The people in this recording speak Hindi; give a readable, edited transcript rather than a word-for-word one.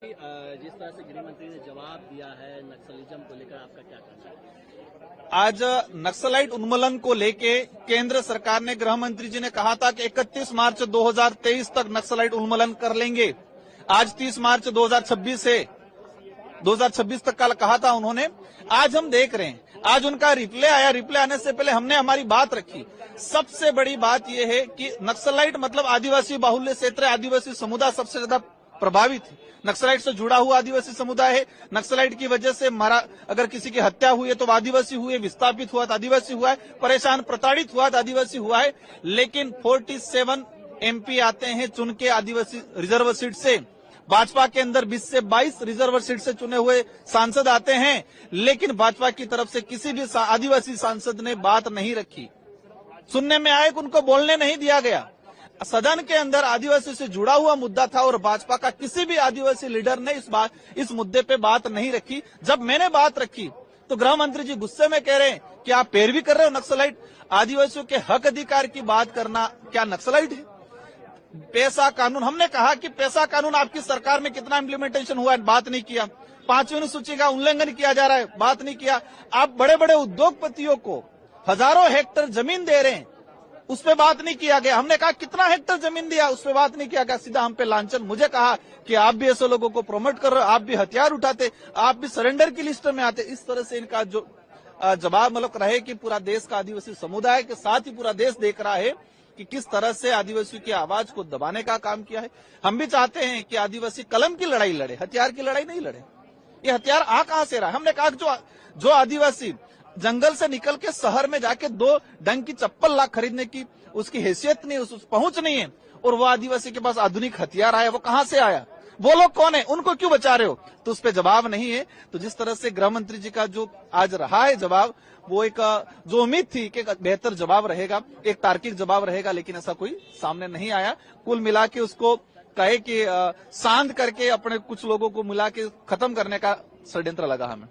जिस तरह से गृह मंत्री ने जवाब दिया है नक्सलिज्म को लेकर, आपका क्या कहना है? आज नक्सलाइट उन्मूलन को लेके केंद्र सरकार ने, गृह मंत्री जी ने कहा था कि 31 मार्च 2023 तक नक्सलाइट उन्मूलन कर लेंगे। आज 30 मार्च 2026 से 2026 तक का कहा था उन्होंने। आज हम देख रहे हैं, आज उनका रिप्लाई आया। रिप्लाई आने से पहले हमने हमारी बात रखी। सबसे बड़ी बात यह है कि नक्सलाइट मतलब आदिवासी बाहुल्य क्षेत्र, आदिवासी समुदाय सबसे ज्यादा प्रभावित है। नक्सलाइट से जुड़ा हुआ आदिवासी समुदाय है। नक्सलाइट की वजह से अगर किसी की हत्या हुई है तो आदिवासी हुए, विस्थापित हुआ तो आदिवासी हुआ है, परेशान प्रताड़ित हुआ तो आदिवासी हुआ है। लेकिन 47 MP आते हैं चुन के आदिवासी रिजर्व सीट से। भाजपा के अंदर 20 से 22 रिजर्व सीट से चुने हुए सांसद आते हैं, लेकिन भाजपा की तरफ से किसी भी आदिवासी सांसद ने बात नहीं रखी। सुनने में आए कि उनको बोलने नहीं दिया गया। सदन के अंदर आदिवासी से जुड़ा हुआ मुद्दा था और भाजपा का किसी भी आदिवासी लीडर ने इस मुद्दे पे बात नहीं रखी। जब मैंने बात रखी तो गृह मंत्री जी गुस्से में कह रहे हैं कि आप पैरवी कर रहे हो नक्सलाइट। आदिवासियों के हक अधिकार की बात करना क्या नक्सलाइट है? पैसा कानून, हमने कहा कि पैसा कानून आपकी सरकार में कितना इम्प्लीमेंटेशन हुआ है, बात नहीं किया। 5वीं अनुसूची का उल्लंघन किया जा रहा है, बात नहीं किया। आप बड़े बड़े उद्योगपतियों को हजारों हेक्टेयर जमीन दे रहे हैं, उस पर बात नहीं किया गया। हमने कहा कितना हेक्टेयर जमीन दिया, उस पर बात नहीं किया गया। सीधा हम पे लांछन। मुझे कहा कि आप भी ऐसे लोगों को प्रमोट कर रहे हो, आप भी हथियार उठाते, आप भी सरेंडर की लिस्ट में आते। इस तरह से इनका जो जवाब मतलब रहे कि पूरा देश का आदिवासी समुदाय के साथ ही पूरा देश देख रहा है कि किस तरह से आदिवासियों की आवाज को दबाने का काम किया है। हम भी चाहते हैं कि आदिवासी कलम की लड़ाई लड़े, हथियार की लड़ाई नहीं लड़े। ये हथियार आ कहां से रहा है? हमने कहा जो आदिवासी जंगल से निकल के शहर में जाके 2 ढंग की चप्पल ला खरीदने की उसकी हैसियत नहीं, उस पहुंच नहीं है, और वो आदिवासी के पास आधुनिक हथियार आया, वो कहां से आया? वो लोग कौन है? उनको क्यों बचा रहे हो? तो उस पर जवाब नहीं है। तो जिस तरह से गृह मंत्री जी का जो आज रहा है जवाब, वो एक जो उम्मीद थी कि बेहतर जवाब रहेगा, एक तार्किक जवाब रहेगा, लेकिन ऐसा कोई सामने नहीं आया। कुल मिला के उसको कहे कि शांत करके अपने कुछ लोगों को मिला के खत्म करने का षड्यंत्र लगा हमें।